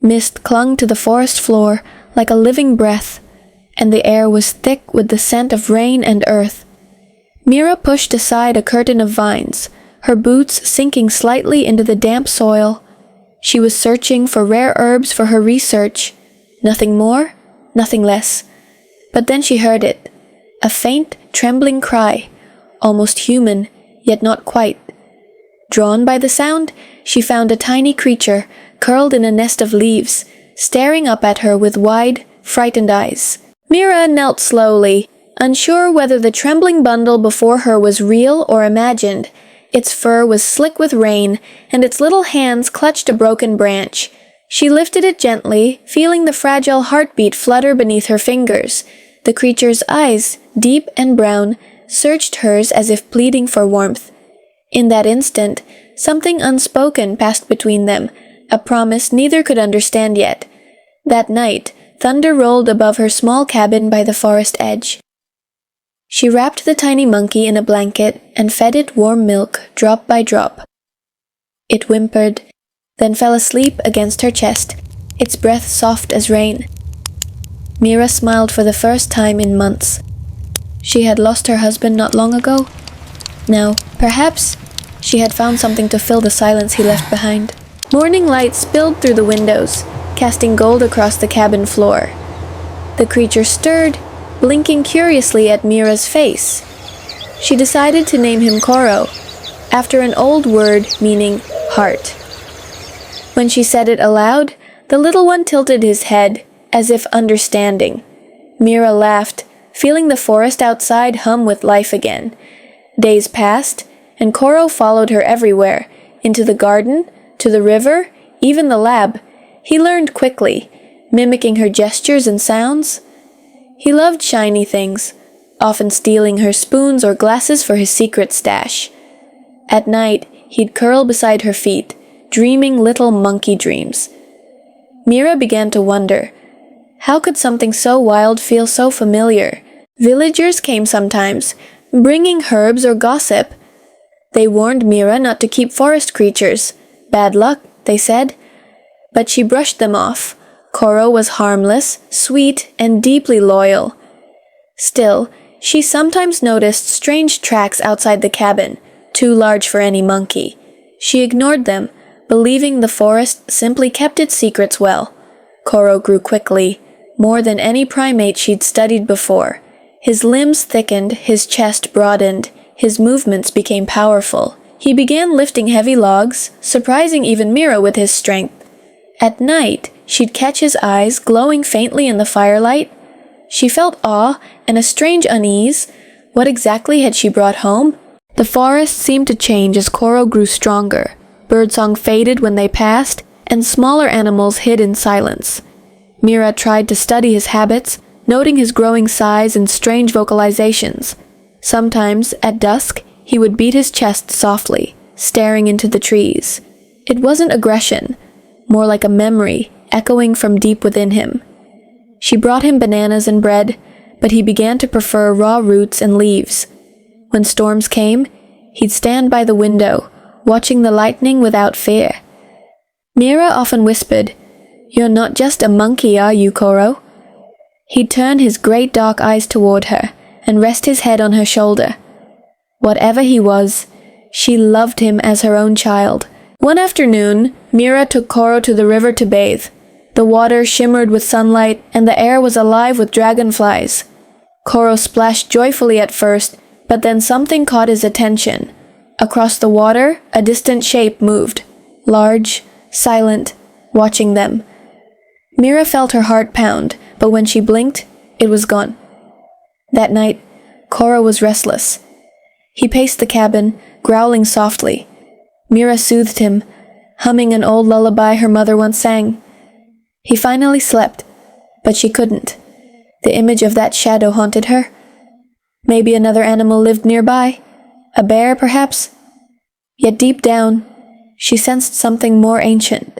Mist clung to the forest floor like a living breath, and the air was thick with the scent of rain and earth. Mira pushed aside a curtain of vines, her boots sinking slightly into the damp soil. She was searching for rare herbs for her research. Nothing more, nothing less. But then she heard it. A faint, trembling cry, almost human, yet not quite. Drawn by the sound, she found a tiny creature curled in a nest of leaves, staring up at her with wide, frightened eyes. Mira knelt slowly, unsure whether the trembling bundle before her was real or imagined. Its fur was slick with rain, and its little hands clutched a broken branch. She lifted it gently, feeling the fragile heartbeat flutter beneath her fingers. The creature's eyes, deep and brown, searched hers as if pleading for warmth. In that instant, something unspoken passed between them, a promise neither could understand yet. That night, thunder rolled above her small cabin by the forest edge. She wrapped the tiny monkey in a blanket and fed it warm milk drop by drop. It whimpered, then fell asleep against her chest, its breath soft as rain. Mira smiled for the first time in months. She had lost her husband not long ago. Now, perhaps, she had found something to fill the silence he left behind. Morning light spilled through the windows, casting gold across the cabin floor. The creature stirred, blinking curiously at Mira's face. She decided to name him Koro, after an old word meaning heart. When she said it aloud, the little one tilted his head, as if understanding. Mira laughed, feeling the forest outside hum with life again. Days passed, and Koro followed her everywhere, into the garden, to the river, even the lab. He learned quickly, mimicking her gestures and sounds. He loved shiny things, often stealing her spoons or glasses for his secret stash. At night, he'd curl beside her feet, dreaming little monkey dreams. Mira began to wonder, how could something so wild feel so familiar? Villagers came sometimes, bringing herbs or gossip. They warned Mira not to keep forest creatures. Bad luck, they said. But she brushed them off. Koro was harmless, sweet, and deeply loyal. Still, she sometimes noticed strange tracks outside the cabin, too large for any monkey. She ignored them, believing the forest simply kept its secrets well. Koro grew quickly, more than any primate she'd studied before. His limbs thickened, his chest broadened, his movements became powerful. He began lifting heavy logs, surprising even Mira with his strength. At night, she'd catch his eyes glowing faintly in the firelight. She felt awe and a strange unease. What exactly had she brought home? The forest seemed to change as Koro grew stronger. Birdsong faded when they passed, and smaller animals hid in silence. Mira tried to study his habits, noting his growing size and strange vocalizations. Sometimes, at dusk, he would beat his chest softly, staring into the trees. It wasn't aggression, more like a memory echoing from deep within him. She brought him bananas and bread, but he began to prefer raw roots and leaves. When storms came, he'd stand by the window, watching the lightning without fear. Mira often whispered, "You're not just a monkey, are you, Koro?" He'd turn his great dark eyes toward her and rest his head on her shoulder. Whatever he was, she loved him as her own child. One afternoon, Mira took Koro to the river to bathe. The water shimmered with sunlight, and the air was alive with dragonflies. Koro splashed joyfully at first, but then something caught his attention. Across the water, a distant shape moved, large, silent, watching them. Mira felt her heart pound, but when she blinked, it was gone. That night, Koro was restless. He paced the cabin, growling softly. Mira soothed him, humming an old lullaby her mother once sang. He finally slept, but she couldn't. The image of that shadow haunted her. Maybe another animal lived nearby, a bear perhaps. Yet deep down, she sensed something more ancient,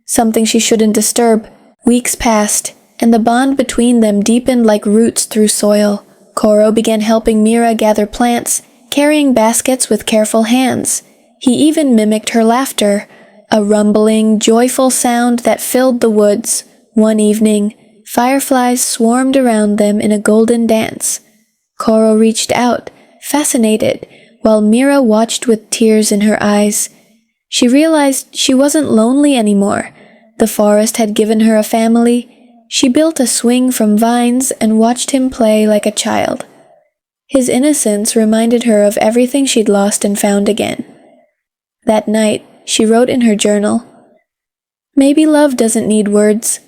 something she shouldn't disturb. Weeks passed, and the bond between them deepened like roots through soil. Koro began helping Mira gather plants, carrying baskets with careful hands. He even mimicked her laughter, a rumbling, joyful sound that filled the woods. One evening, fireflies swarmed around them in a golden dance. Koro reached out, fascinated, while Mira watched with tears in her eyes. She realized she wasn't lonely anymore. The forest had given her a family. She built a swing from vines and watched him play like a child. His innocence reminded her of everything she'd lost and found again. That night, she wrote in her journal, "Maybe love doesn't need words."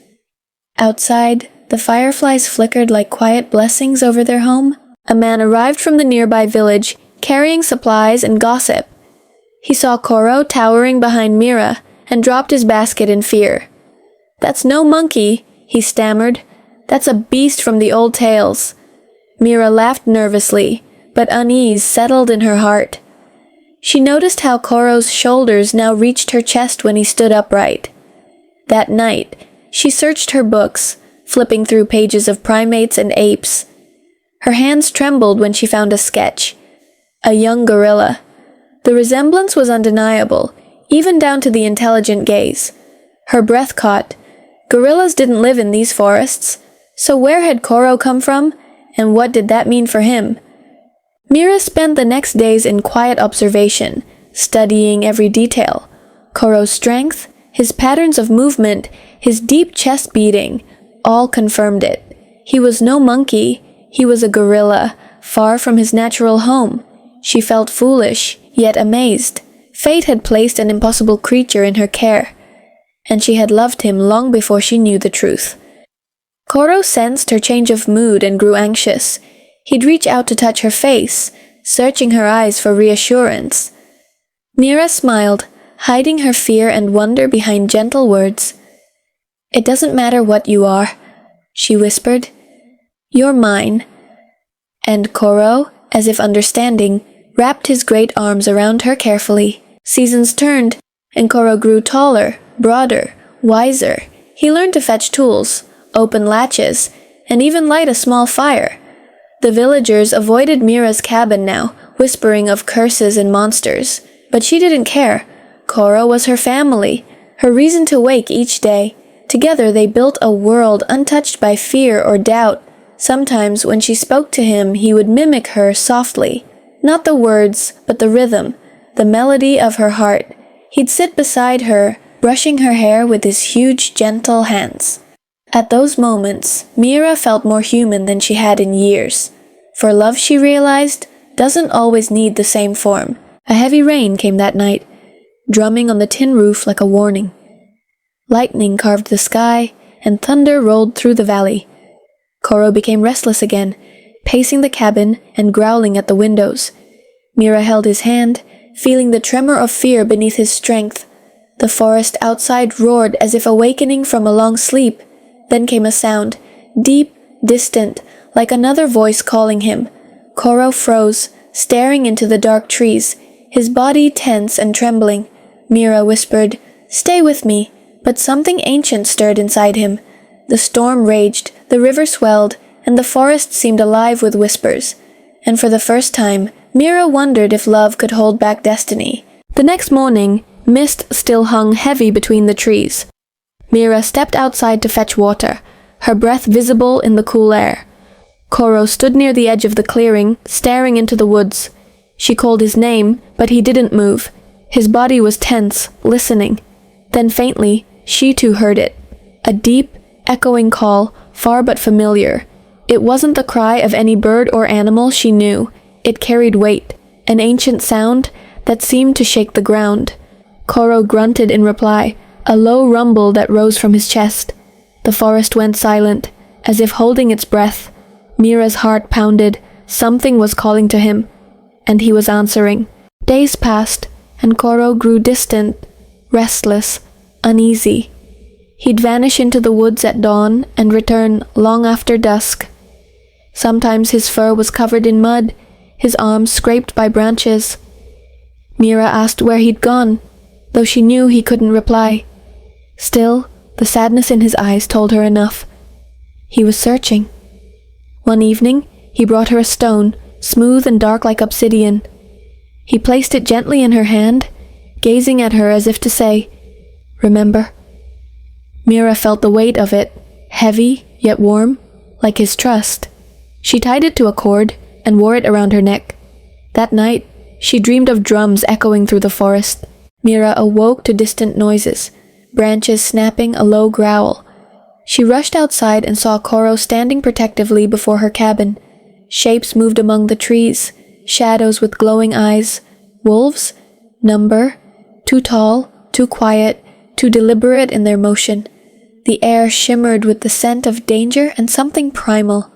Outside, the fireflies flickered like quiet blessings over their home. A man arrived from the nearby village, carrying supplies and gossip. He saw Koro towering behind Mira and dropped his basket in fear. "That's no monkey," he stammered. "That's a beast from the old tales." Mira laughed nervously, but unease settled in her heart. She noticed how Koro's shoulders now reached her chest when he stood upright. That night, she searched her books, flipping through pages of primates and apes. Her hands trembled when she found a sketch. A young gorilla. The resemblance was undeniable, even down to the intelligent gaze. Her breath caught. Gorillas didn't live in these forests, so where had Koro come from, and what did that mean for him? Mira spent the next days in quiet observation, studying every detail. Koro's strength, his patterns of movement, his deep chest beating, all confirmed it. He was no monkey, he was a gorilla, far from his natural home. She felt foolish, yet amazed. Fate had placed an impossible creature in her care, and she had loved him long before she knew the truth. Koro sensed her change of mood and grew anxious. He'd reach out to touch her face, searching her eyes for reassurance. Mira smiled, hiding her fear and wonder behind gentle words. "It doesn't matter what you are," she whispered. "You're mine." And Koro, as if understanding, wrapped his great arms around her carefully. Seasons turned, and Koro grew taller, broader, wiser. He learned to fetch tools, open latches, and even light a small fire. The villagers avoided Mira's cabin now, whispering of curses and monsters. But she didn't care. Koro was her family, her reason to wake each day. Together they built a world untouched by fear or doubt. Sometimes when she spoke to him, he would mimic her softly. Not the words, but the rhythm, the melody of her heart. He'd sit beside her, brushing her hair with his huge, gentle hands. At those moments, Mira felt more human than she had in years. For love, she realized, doesn't always need the same form. A heavy rain came that night, drumming on the tin roof like a warning. Lightning carved the sky, and thunder rolled through the valley. Koro became restless again, pacing the cabin and growling at the windows. Mira held his hand, feeling the tremor of fear beneath his strength. The forest outside roared as if awakening from a long sleep. Then came a sound, deep, distant, like another voice calling him. Koro froze, staring into the dark trees, his body tense and trembling. Mira whispered, "Stay with me," but something ancient stirred inside him. The storm raged, the river swelled, and the forest seemed alive with whispers. And for the first time, Mira wondered if love could hold back destiny. The next morning, mist still hung heavy between the trees. Mira stepped outside to fetch water, her breath visible in the cool air. Koro stood near the edge of the clearing, staring into the woods. She called his name, but he didn't move. His body was tense, listening. Then faintly, she too heard it. A deep, echoing call, far but familiar. It wasn't the cry of any bird or animal she knew. It carried weight, an ancient sound that seemed to shake the ground. Koro grunted in reply, a low rumble that rose from his chest. The forest went silent, as if holding its breath. Mira's heart pounded. Something was calling to him, and he was answering. Days passed, and Koro grew distant, restless, uneasy. He'd vanish into the woods at dawn and return long after dusk. Sometimes his fur was covered in mud, his arms scraped by branches. Mira asked where he'd gone, though she knew he couldn't reply. Still, the sadness in his eyes told her enough. He was searching. One evening, he brought her a stone, smooth and dark like obsidian. He placed it gently in her hand, gazing at her as if to say, Remember? Mira felt the weight of it, heavy yet warm, like his trust. She tied it to a cord and wore it around her neck. That night, she dreamed of drums echoing through the forest. Mira awoke to distant noises, branches snapping, a low growl. She rushed outside and saw Koro standing protectively before her cabin. Shapes moved among the trees, shadows with glowing eyes. Wolves? Number? Too tall, too quiet, too deliberate in their motion. The air shimmered with the scent of danger and something primal.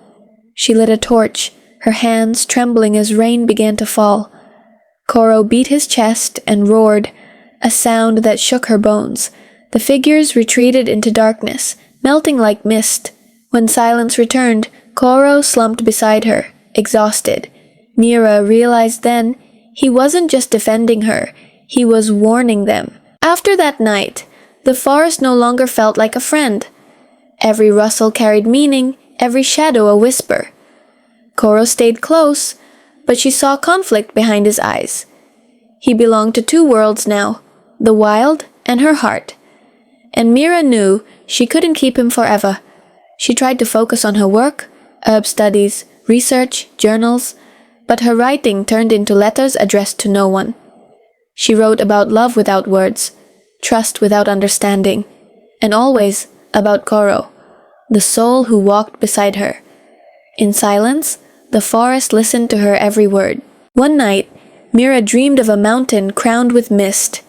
She lit a torch, her hands trembling as rain began to fall. Koro beat his chest and roared, a sound that shook her bones. The figures retreated into darkness, melting like mist. When silence returned, Koro slumped beside her, exhausted. Mira realized then he wasn't just defending her, he was warning them. After that night, the forest no longer felt like a friend. Every rustle carried meaning, every shadow a whisper. Koro stayed close, but she saw conflict behind his eyes. He belonged to two worlds now, the wild and her heart. And Mira knew she couldn't keep him forever. She tried to focus on her work, herb studies, research, journals, but her writing turned into letters addressed to no one. She wrote about love without words, trust without understanding, and always about Koro, the soul who walked beside her. In silence, the forest listened to her every word. One night, Mira dreamed of a mountain crowned with mist.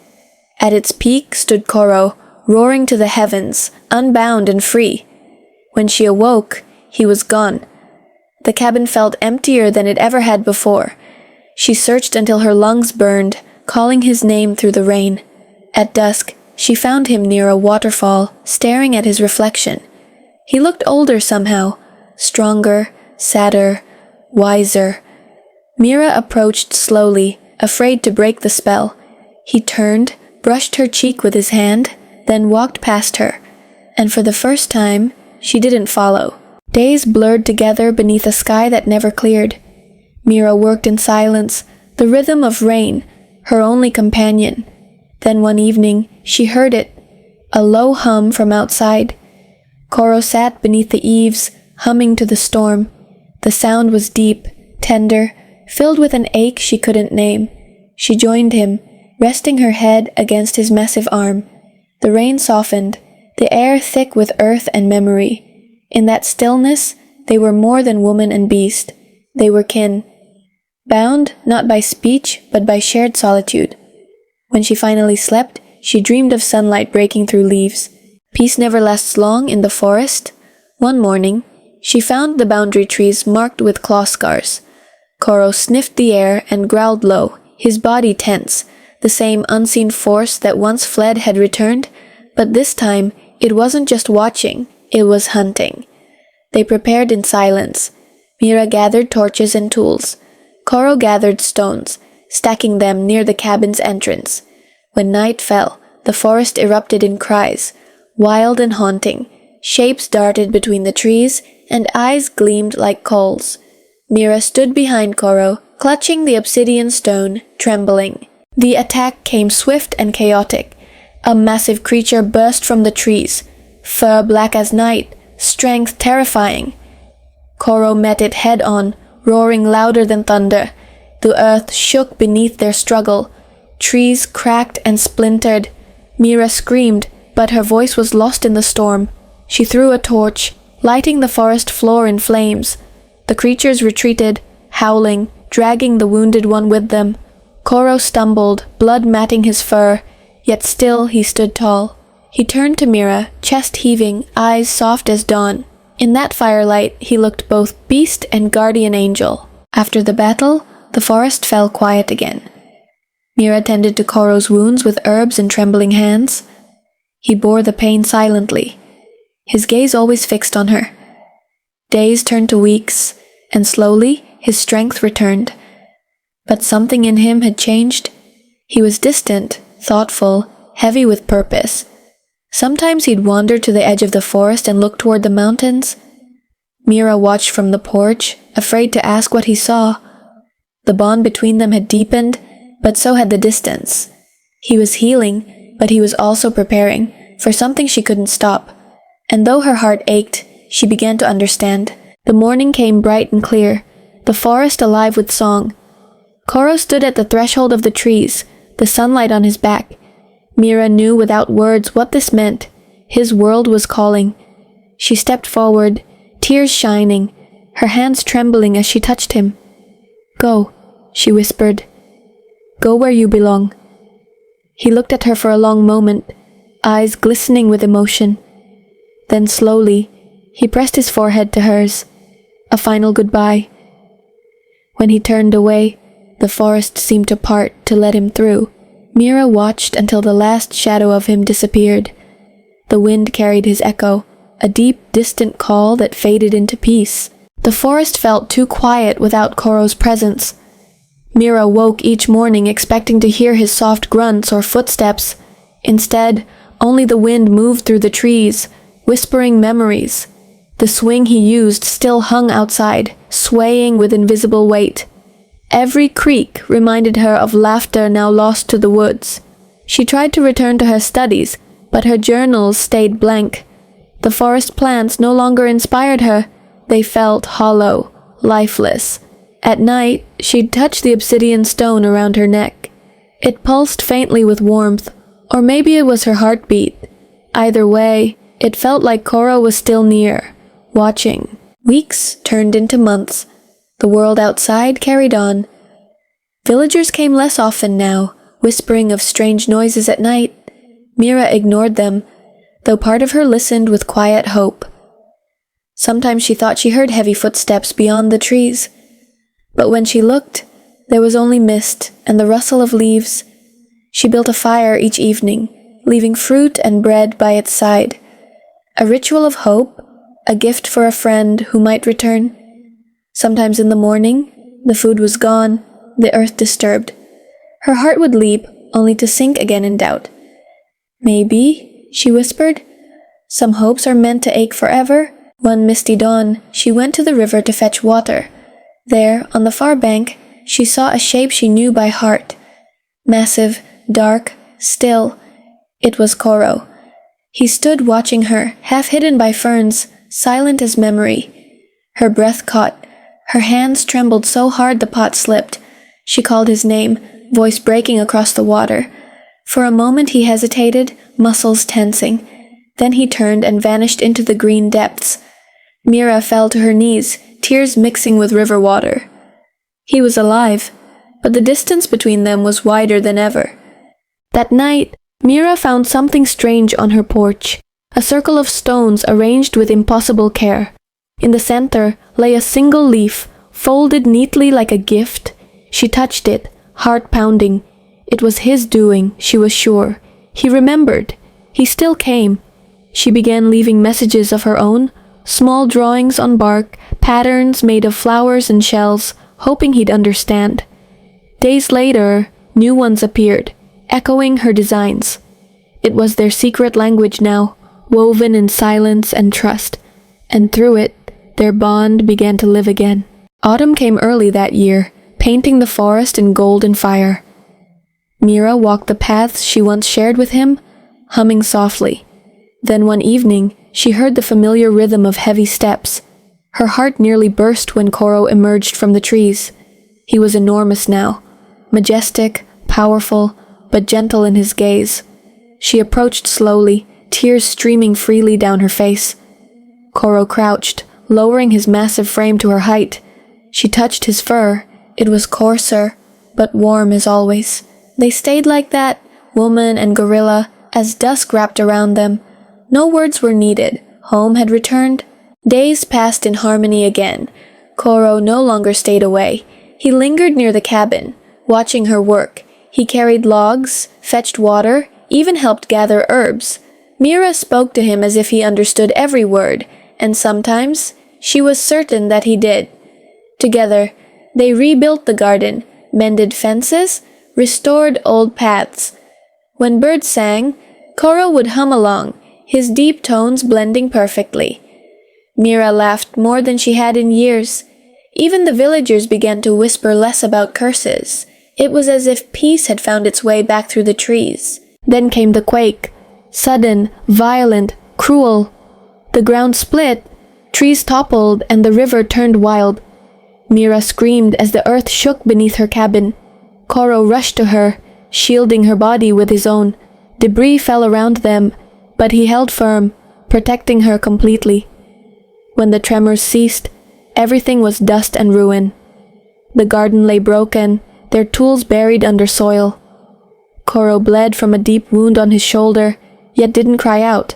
At its peak stood Koro, roaring to the heavens, unbound and free. When she awoke, he was gone. The cabin felt emptier than it ever had before. She searched until her lungs burned, calling his name through the rain. At dusk, she found him near a waterfall, staring at his reflection. He looked older somehow, stronger, sadder, wiser. Mira approached slowly, afraid to break the spell. He turned, brushed her cheek with his hand, then walked past her, and for the first time, she didn't follow. Days blurred together beneath a sky that never cleared. Mira worked in silence, the rhythm of rain, her only companion. Then one evening, she heard it, a low hum from outside. Koro sat beneath the eaves, humming to the storm. The sound was deep, tender, filled with an ache she couldn't name. She joined him, resting her head against his massive arm. The rain softened, the air thick with earth and memory. In that stillness, they were more than woman and beast. They were kin, bound not by speech but by shared solitude. When she finally slept, she dreamed of sunlight breaking through leaves. Peace never lasts long in the forest. One morning, she found the boundary trees marked with claw scars. Koro sniffed the air and growled low, his body tense. The same unseen force that once fled had returned, but this time it wasn't just watching, it was hunting. They prepared in silence. Mira gathered torches and tools. Koro gathered stones, stacking them near the cabin's entrance. When night fell, the forest erupted in cries, wild and haunting. Shapes darted between the trees, and eyes gleamed like coals. Mira stood behind Koro, clutching the obsidian stone, trembling. The attack came swift and chaotic. A massive creature burst from the trees, fur black as night, strength terrifying. Koro met it head-on, roaring louder than thunder. The earth shook beneath their struggle. Trees cracked and splintered. Mira screamed, but her voice was lost in the storm. She threw a torch, lighting the forest floor in flames. The creatures retreated, howling, dragging the wounded one with them. Koro stumbled, blood matting his fur, yet still he stood tall. He turned to Mira, chest heaving, eyes soft as dawn. In that firelight, he looked both beast and guardian angel. After the battle, the forest fell quiet again. Mira tended to Koro's wounds with herbs and trembling hands. He bore the pain silently, his gaze always fixed on her. Days turned to weeks, and slowly his strength returned. But something in him had changed. He was distant, thoughtful, heavy with purpose. Sometimes he'd wander to the edge of the forest and look toward the mountains. Mira watched from the porch, afraid to ask what he saw. The bond between them had deepened, but so had the distance. He was healing, but he was also preparing for something she couldn't stop. And though her heart ached, she began to understand. The morning came bright and clear, the forest alive with song. Koro stood at the threshold of the trees, the sunlight on his back. Mira knew without words what this meant. His world was calling. She stepped forward, tears shining, her hands trembling as she touched him. "Go," she whispered. "Go where you belong." He looked at her for a long moment, eyes glistening with emotion. Then slowly, he pressed his forehead to hers. A final goodbye. When he turned away, the forest seemed to part to let him through. Mira watched until the last shadow of him disappeared. The wind carried his echo, a deep, distant call that faded into peace. The forest felt too quiet without Koro's presence. Mira woke each morning expecting to hear his soft grunts or footsteps. Instead, only the wind moved through the trees, whispering memories. The swing he used still hung outside, swaying with invisible weight. Every creak reminded her of laughter now lost to the woods. She tried to return to her studies, but her journals stayed blank. The forest plants no longer inspired her. They felt hollow, lifeless. At night, she'd touch the obsidian stone around her neck. It pulsed faintly with warmth, or maybe it was her heartbeat. Either way, it felt like Koro was still near, watching. Weeks turned into months. The world outside carried on. Villagers came less often now, whispering of strange noises at night. Mira ignored them, though part of her listened with quiet hope. Sometimes she thought she heard heavy footsteps beyond the trees. But when she looked, there was only mist and the rustle of leaves. She built a fire each evening, leaving fruit and bread by its side. A ritual of hope, a gift for a friend who might return. Sometimes in the morning, the food was gone, the earth disturbed. Her heart would leap, only to sink again in doubt. "Maybe," she whispered, "some hopes are meant to ache forever." One misty dawn, she went to the river to fetch water. There, on the far bank, she saw a shape she knew by heart. Massive, dark, still. It was Koro. He stood watching her, half hidden by ferns, silent as memory. Her breath caught. Her hands trembled so hard the pot slipped. She called his name, voice breaking across the water. For a moment he hesitated, muscles tensing. Then he turned and vanished into the green depths. Mira fell to her knees, tears mixing with river water. He was alive, but the distance between them was wider than ever. That night, Mira found something strange on her porch, a circle of stones arranged with impossible care. In the center lay a single leaf, folded neatly like a gift. She touched it, heart pounding. It was his doing, she was sure. He remembered. He still came. She began leaving messages of her own, small drawings on bark, patterns made of flowers and shells, hoping he'd understand. Days later, new ones appeared, echoing her designs. It was their secret language now, woven in silence and trust, and through it, their bond began to live again. Autumn came early that year, painting the forest in gold and fire. Mira walked the paths she once shared with him, humming softly. Then one evening, she heard the familiar rhythm of heavy steps. Her heart nearly burst when Koro emerged from the trees. He was enormous now, majestic, powerful, but gentle in his gaze. She approached slowly, tears streaming freely down her face. Koro crouched, lowering his massive frame to her height. She touched his fur. It was coarser, but warm as always. They stayed like that, woman and gorilla, as dusk wrapped around them. No words were needed. Home had returned. Days passed in harmony again. Koro no longer stayed away. He lingered near the cabin, watching her work. He carried logs, fetched water, even helped gather herbs. Mira spoke to him as if he understood every word, and sometimes she was certain that he did. Together, they rebuilt the garden, mended fences, restored old paths. When birds sang, Koro would hum along, his deep tones blending perfectly. Mira laughed more than she had in years. Even the villagers began to whisper less about curses. It was as if peace had found its way back through the trees. Then came the quake. Sudden, violent, cruel. The ground split, trees toppled, and the river turned wild. Mira screamed as the earth shook beneath her cabin. Koro rushed to her, shielding her body with his own. Debris fell around them, but he held firm, protecting her completely. When the tremors ceased, everything was dust and ruin. The garden lay broken, their tools buried under soil. Koro bled from a deep wound on his shoulder, yet didn't cry out.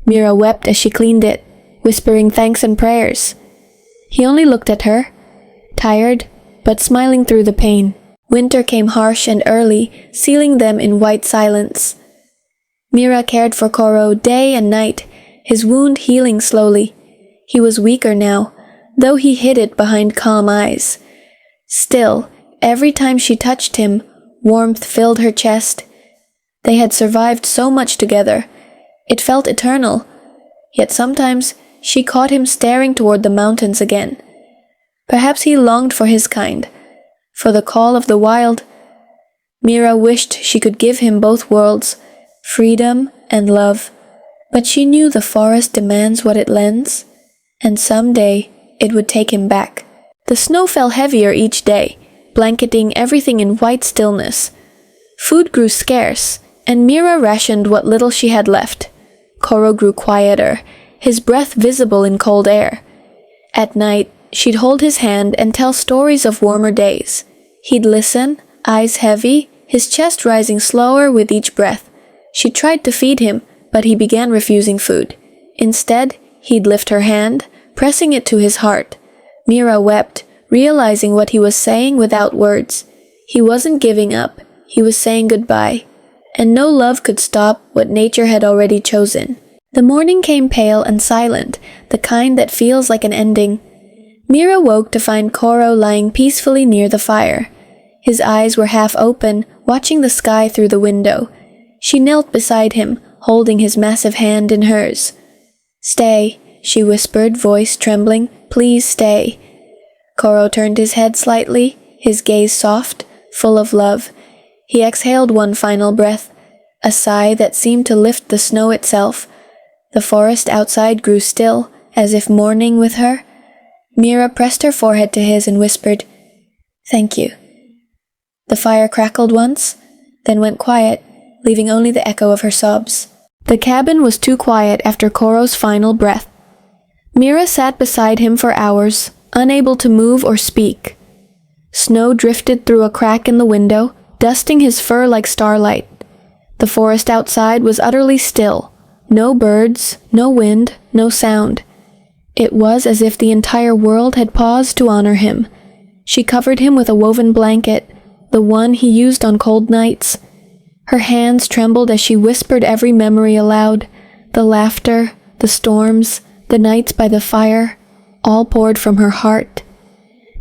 Mira wept as she cleaned it, whispering thanks and prayers. He only looked at her, tired, but smiling through the pain. Winter came harsh and early, sealing them in white silence. Mira cared for Koro day and night, his wound healing slowly. He was weaker now, though he hid it behind calm eyes. Still, every time she touched him, warmth filled her chest. They had survived so much together. It felt eternal. Yet sometimes she caught him staring toward the mountains again. Perhaps he longed for his kind, for the call of the wild. Mira wished she could give him both worlds, freedom and love. But she knew the forest demands what it lends, and someday it would take him back. The snow fell heavier each day, blanketing everything in white stillness. Food grew scarce, and Mira rationed what little she had left. Koro grew quieter, his breath visible in cold air. At night, she'd hold his hand and tell stories of warmer days. He'd listen, eyes heavy, his chest rising slower with each breath. She tried to feed him, but he began refusing food. Instead, he'd lift her hand, pressing it to his heart. Mira wept, realizing what he was saying without words. He wasn't giving up, he was saying goodbye. And no love could stop what nature had already chosen. The morning came pale and silent, the kind that feels like an ending. Mira woke to find Koro lying peacefully near the fire. His eyes were half open, watching the sky through the window. She knelt beside him, holding his massive hand in hers. "Stay," she whispered, voice trembling. "Please stay." Koro turned his head slightly, his gaze soft, full of love. He exhaled one final breath, a sigh that seemed to lift the snow itself. The forest outside grew still, as if mourning with her. Mira pressed her forehead to his and whispered, "Thank you." The fire crackled once, then went quiet, leaving only the echo of her sobs. The cabin was too quiet after Koro's final breath. Mira sat beside him for hours, unable to move or speak. Snow drifted through a crack in the window, dusting his fur like starlight. The forest outside was utterly still. No birds, no wind, no sound. It was as if the entire world had paused to honor him. She covered him with a woven blanket, the one he used on cold nights. Her hands trembled as she whispered every memory aloud. The laughter, the storms, the nights by the fire, all poured from her heart.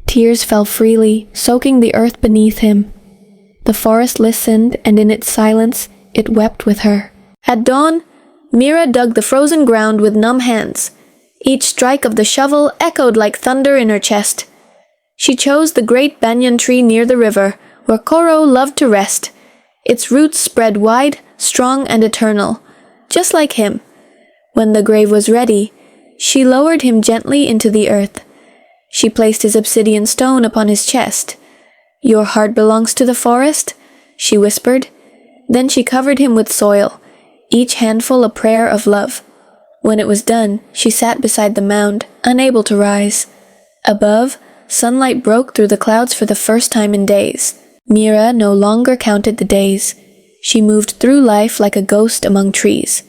Tears fell freely, soaking the earth beneath him. The forest listened, and in its silence, it wept with her. At dawn, Mira dug the frozen ground with numb hands. Each strike of the shovel echoed like thunder in her chest. She chose the great banyan tree near the river, where Koro loved to rest. Its roots spread wide, strong and eternal, just like him. When the grave was ready, she lowered him gently into the earth. She placed his obsidian stone upon his chest. "Your heart belongs to the forest?" she whispered. Then she covered him with soil, each handful a prayer of love. When it was done, she sat beside the mound, unable to rise. Above, sunlight broke through the clouds for the first time in days. Mira no longer counted the days. She moved through life like a ghost among trees.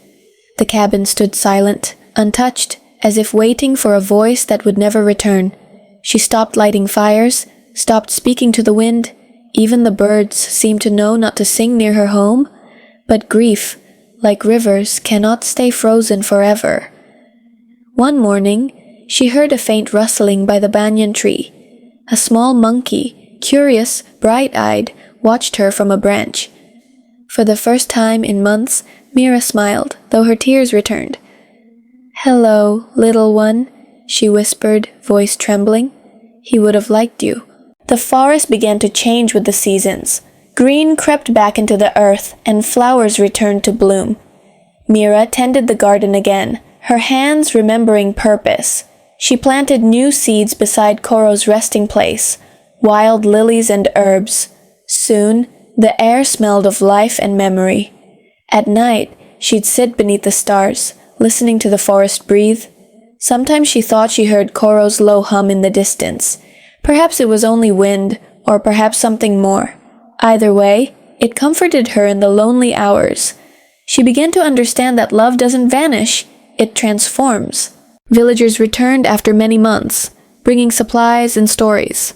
The cabin stood silent, untouched, as if waiting for a voice that would never return. She stopped lighting fires, stopped speaking to the wind. Even the birds seemed to know not to sing near her home. But grief, like rivers, cannot stay frozen forever. One morning, she heard a faint rustling by the banyan tree. A small monkey, curious, bright-eyed, watched her from a branch. For the first time in months, Mira smiled, though her tears returned. "Hello, little one," she whispered, voice trembling. "He would have liked you." The forest began to change with the seasons. Green crept back into the earth, and flowers returned to bloom. Mira tended the garden again, her hands remembering purpose. She planted new seeds beside Koro's resting place, wild lilies and herbs. Soon, the air smelled of life and memory. At night, she'd sit beneath the stars, listening to the forest breathe. Sometimes she thought she heard Koro's low hum in the distance. Perhaps it was only wind, or perhaps something more. Either way, it comforted her in the lonely hours. She began to understand that love doesn't vanish, it transforms. Villagers returned after many months, bringing supplies and stories.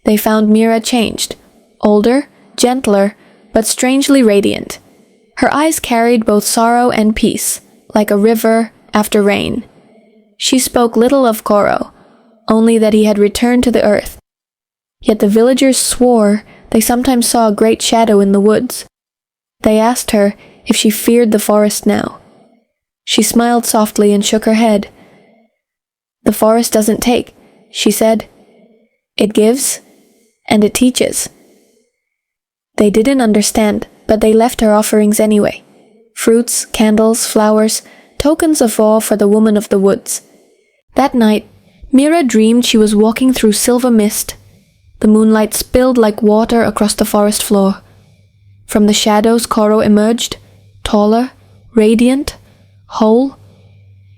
They found Mira changed, older, gentler, but strangely radiant. Her eyes carried both sorrow and peace, like a river after rain. She spoke little of Koro, only that he had returned to the earth. Yet the villagers swore they sometimes saw a great shadow in the woods. They asked her if she feared the forest now. She smiled softly and shook her head. "The forest doesn't take," she said. "It gives, and it teaches." They didn't understand, but they left her offerings anyway. Fruits, candles, flowers, tokens of awe for the woman of the woods. That night, Mira dreamed she was walking through silver mist. The moonlight spilled like water across the forest floor. From the shadows, Koro emerged, taller, radiant, whole.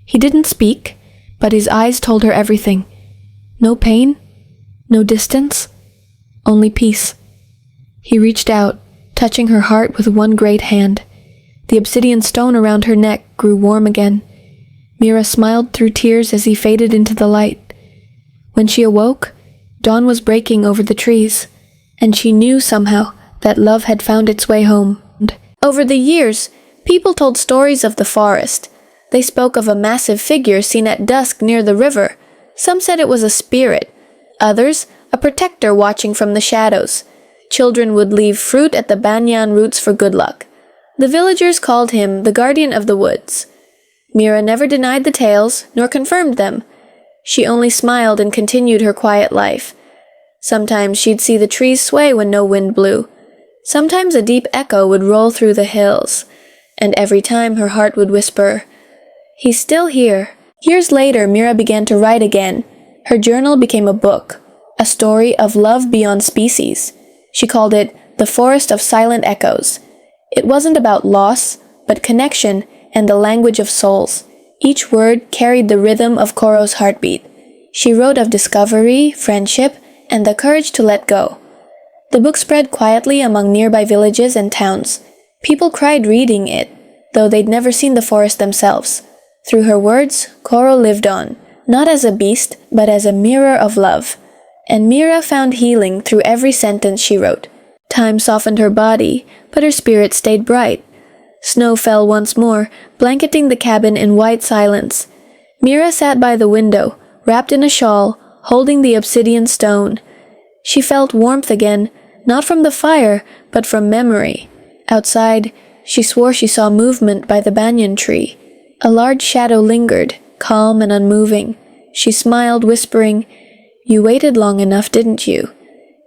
He didn't speak, but his eyes told her everything. No pain, no distance, only peace. He reached out, touching her heart with one great hand. The obsidian stone around her neck grew warm again. Mira smiled through tears as he faded into the light. When she awoke, dawn was breaking over the trees, and she knew somehow that love had found its way home. Over the years, people told stories of the forest. They spoke of a massive figure seen at dusk near the river. Some said it was a spirit, others a protector watching from the shadows. Children would leave fruit at the banyan roots for good luck. The villagers called him the guardian of the woods. Mira never denied the tales, nor confirmed them. She only smiled and continued her quiet life. Sometimes she'd see the trees sway when no wind blew. Sometimes a deep echo would roll through the hills, and every time her heart would whisper, "He's still here." Years later, Mira began to write again. Her journal became a book, a story of love beyond species. She called it The Forest of Silent Echoes. It wasn't about loss, but connection and the language of souls. Each word carried the rhythm of Koro's heartbeat. She wrote of discovery, friendship, and the courage to let go. The book spread quietly among nearby villages and towns. People cried reading it, though they'd never seen the forest themselves. Through her words, Koro lived on, not as a beast, but as a mirror of love. And Mira found healing through every sentence she wrote. Time softened her body, but her spirit stayed bright. Snow fell once more, blanketing the cabin in white silence. Mira sat by the window, wrapped in a shawl, holding the obsidian stone. She felt warmth again, not from the fire, but from memory. Outside, she swore she saw movement by the banyan tree. A large shadow lingered, calm and unmoving. She smiled, whispering, "You waited long enough, didn't you?"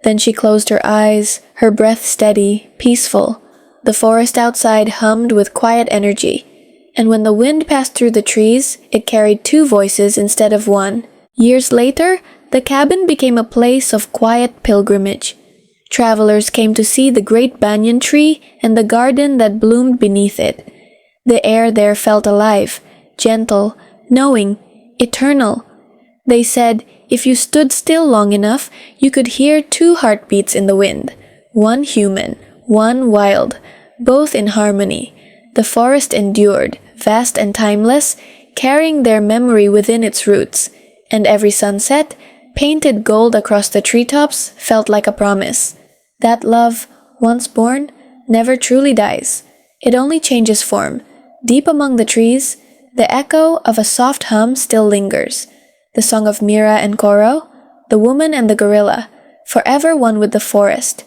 Then she closed her eyes, her breath steady, peaceful. The forest outside hummed with quiet energy, and when the wind passed through the trees, it carried two voices instead of one. Years later, the cabin became a place of quiet pilgrimage. Travelers came to see the great banyan tree and the garden that bloomed beneath it. The air there felt alive, gentle, knowing, eternal. They said, if you stood still long enough, you could hear two heartbeats in the wind, one human, one wild, both in harmony. The forest endured, vast and timeless, carrying their memory within its roots, and every sunset, painted gold across the treetops, felt like a promise. That love, once born, never truly dies. It only changes form. Deep among the trees, the echo of a soft hum still lingers. The song of Mira and Koro, the woman and the gorilla, forever one with the forest.